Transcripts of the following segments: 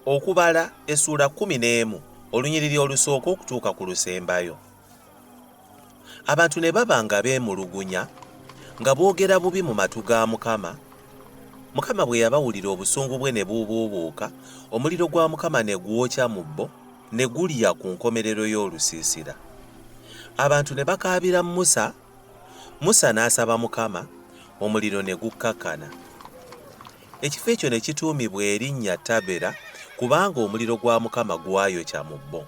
Okubala essula 11 olunyiriri olusooka okutuuka ku lusembayo. Abantu ne baba nga beemulugunya nga boogera bubi mu matu ga Mukama. Mukama bwe yabawulira obusungu bwe ne bubuubuuka, omuliro gwa Mukama ne gwokya mu bo ne gulya ku nkomerero y'olusiisira. Abantu ne bakaabira Musa, Musa n'asaba Mukama, omuliro ne gukkakkana. Ekifo ekyo ne kituumibwa erinnya Tabera kubanga omuliro gwa Mukama gwayokya mu bo.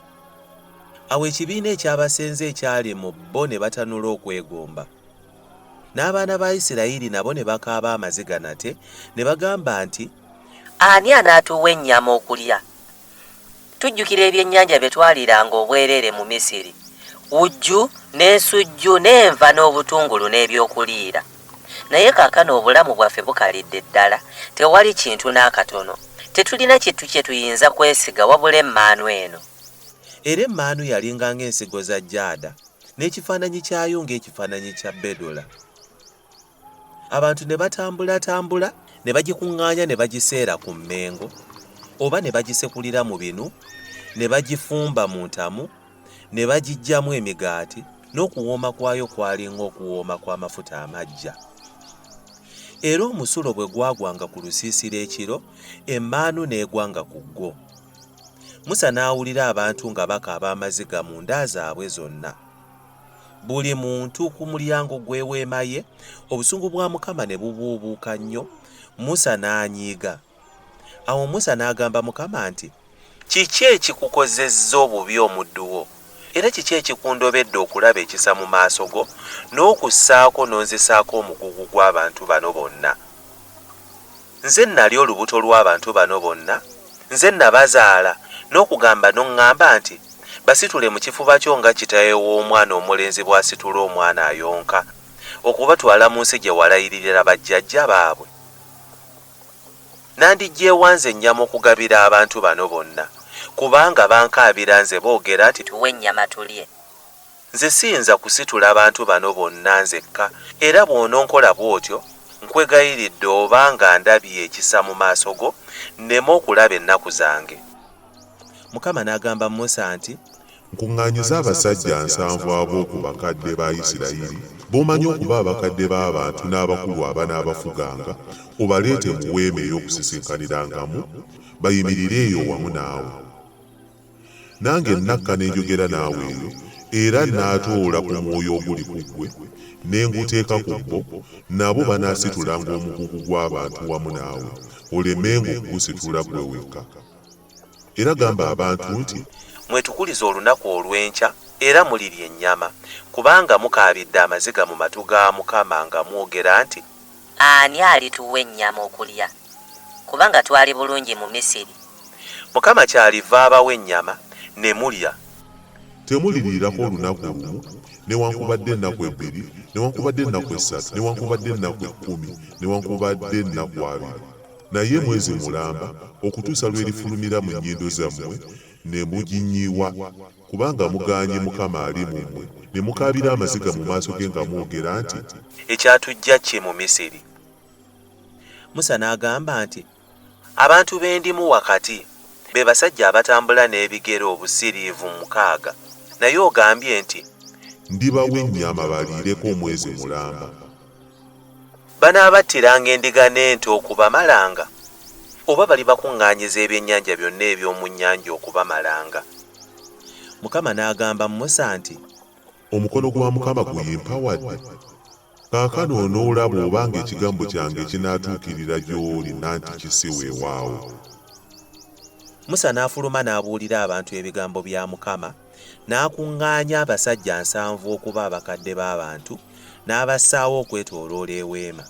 Awo ekibiina eky'abasenze ekyali mu bo ne batanula okwegomba. N'abaana ba Isirayiri nabo ne bakaaba amaziga nate ne bagamba nti, ani anaatuwa ennyama okulya? Tujjukira ebyennyanja bye twaliranga obwereere mu Misiri, wujju n'ensujju n'enva n'obutungulu n'ebyokuliira. Naye kaakano obulamu bwaffe bukalidde ddala, tewali kintu n'akatono. Tetulina kintu kye tuyinza kwesiga wabula emmaanu eno. Era emmaanu yalinga ng'ensigo za jjaada, n'ekifaananyi kyayo ng'ekifaananyi kya bedola. Abantu ne batambulatambula ne bagikuŋŋaanya ne bagiseera ku mmengo, oba ne bagisekulira mu binu, ne bagifumba mu ntamu, ne bagiggyamu emigaati, n'okuwooma kwayo kwalinga okuwooma kw'amafuta amaggya. Era omusulo bwe gwagwanga ku lusiisira ekiro, emmaanu n'egwanga ku gwo. Musa n'awulira abantu nga bakaaba amaziga mu nda zaabwe zonna. Buli muntu ku mulyango gw'eweema ye, obusungu bwa Mukama ne bubuubuuka nnyo, Musa n'anyiiga. Awo Musa n'agamba Mukama nti, kiki ekikukozezza obubi omuddu wo? Era kiki ekikundobedde okulaba ekisa mu maaso go, n'okussaako n'onzisaako omugugu gw'abantu bano bonna? Nze nali olubuto lw'abantu bano bonna, nze nabazaala, n'okugamba n'oŋŋamba nti, basitule mu kifuba kyo nga kitaye w'omwana omulenzi bw'asitula omwana ayonka, okubatwala mu nsi gye walayirira bajjajja baabwe. Nandiggyeewa nze ennyama okugabira abantu bano bonna, kubanga bankaabira nze boogera nti, tuwe ennyama tulye. Nze siyinza kusitula abantu bano bonna nzekka, era bw'ononkola bw'otyo, nkwegayiridde obanga ndabye ekisa mu maaso go, nneme okulaba ennaku zange. Mukama n'agamba Musa nti, nkuŋŋaanyiza abasajja 7 ab'oku bakadde ba Isirayiri, b'omanyi okuba abakadde b'abantu n'abakulu abanaabafuganga, obaleete mu weema ey'okusisinkaniramu, bayimirire eyo wamu naawe. Nange nnakka ne njogera naawe eyo, era naatoola ku mwoyo oguli ku ggwe, ne nguteeka ku bo, nabo banaasitulanga omugugu gw'abantu wamu naawe, olemenga okugusitula ggwe wekka. Era gamba abantu nti, mwetukulize olunaku olw'enkya era mulirya ennyama, kubanga mukaabidde amaziga mu matu ga Mukama nga mwogera nti, ani alituwa ennyama okulya? Kubanga twali bulungi mu Misiri. Mukama kyaliva abawa ennyama ne mulya. Temuliriirako olunaku lumu, newankubadde ennaku 2, newankubadde ennaku 3, newankubadde ennaku 10, newankubadde ennaku 2, naye mwezi mulamba okutuusa lw'erifulumira mu nnyindo zammwe ne muginyiwa, kubanga mugaanye Mukama ali mu mmwe, ne mukaabira amaziga mu maaso ge nga mwogera nti, ekyatujja ki mu Misiri? Musa n'agamba nti, abantu be ndimu wakati be basajja abatambula n'ebigere obusiriivu 6, naye ogambye nti, ndibawa ennyama baliireko omwezi mulamba. Banaabattiranga endiga n'ente okubamalanga, oba bali bakuŋŋaanyiza ebyennyanja byonna eby'omu nnyanja okubamalanga? Mukama n'agamba Musa nti, omukono gwa Mukama guyimpawadde. Kaakano onoolaba obanga ekigambo kyange kinaatuukirira gy'oli nanti kisi weewaawo. Musa n'afuluma n'abuulira abantu ebigambo bya Mukama, n'akuŋŋaanya abasajja 7 okuba abakadde b'abantu, n'abassaawo okwetooloola eweema.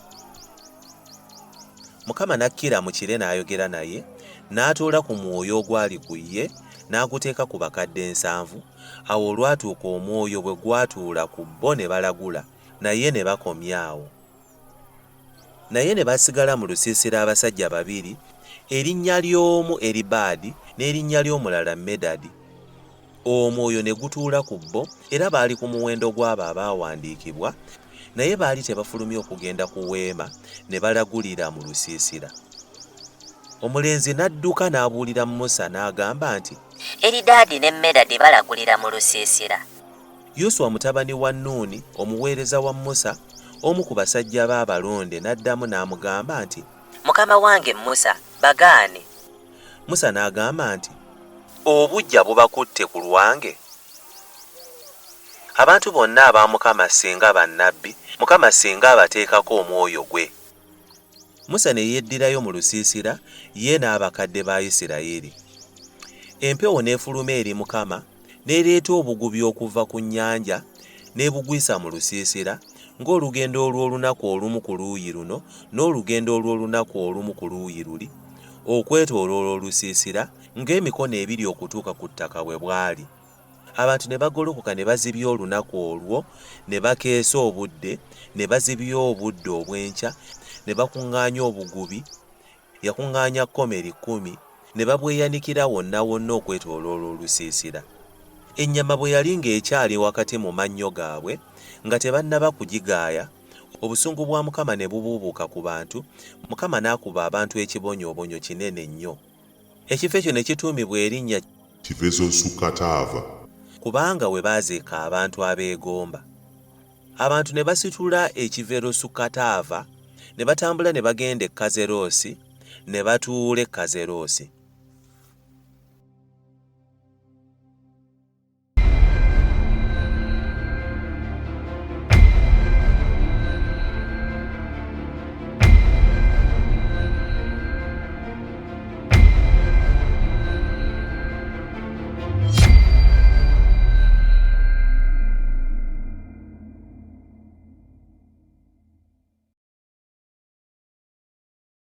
Mukama n'akkira mu kire n'ayogera naye, n'atoola ku mwoyo ogwali ku ye, n'aguteeka ku bakadde 7. Awo olwatuuka omwoyo bwe gwatuula ku bo ne balagula, naye ne bakomyawo. Naye ne basigala mu lusiisira abasajja 2, erinnya ly'omu Eribaadi n'erinnya ly'omulala Medadi. Omwoyo ne gutuula ku bo, era baali ku muwendo gw'abo abaawandiikibwa, naye baali tebafulumye okugenda ku weema, ne balagulira mu lusiisira. Omulenzi n'adduka n'abuulira Musa n'agamba nti, Eridaadi ne Medadi balagulira mu lusiisira. Yoswa mutabani wa Nuuni, omuweereza wa Musa, omu ku basajja b'abalonde n'addamu n'amugamba nti, Mukama wange Musa, bagaane. Musa n'agamba nti, Obujja bubakutte ku lwange. Abantu bonna aba Mukama singa bannabbi, Mukama singa abateekako omwoyo gwe. Musa ne yeddirayo mu lusiisira, ye n'abakadde ba Isirayiri. Empewo n'efuluma eri Mukama, n'ereeta obugubi okuva ku nnyanja, n'ebugwisa mu lusiisira, ng'olugendo olw'olunaku olumu ku luuyi luno, n'olugendo olw'olunaku olumu ku luuyi luli, okwetooloola olusiisira, ng'emikono ebiri okutuuka ku ttaka bwe bwali. Abantu ne bagolokoka ne bazibya olunaku olwo, ne bakeesa obudde, ne bazibya obudde obw'enkya, ne bakuŋŋaanya obugubi, yakuŋŋaanya komeri 10, ne babweyanikira wonna wonna okwetooloola olusiisira. Ennyama bwe yali ng'ekyali wakati mu mannyo gaabwe, nga tebannaba kugigaaya, obusungu bwa Mukama ne bubuubuuka ku bantu, Mukama n'akuba abantu ekibonyoobonyo kinene nnyo. Ekifo ekyo ne kituumibwa erinnya Kivesosukataava, kubanga we baaziika abantu abeegomba. Abantu ne basitula ekiverosukataava, ne batambula ne bagenda e Kazeroosi, ne batuula e Kazeroosi.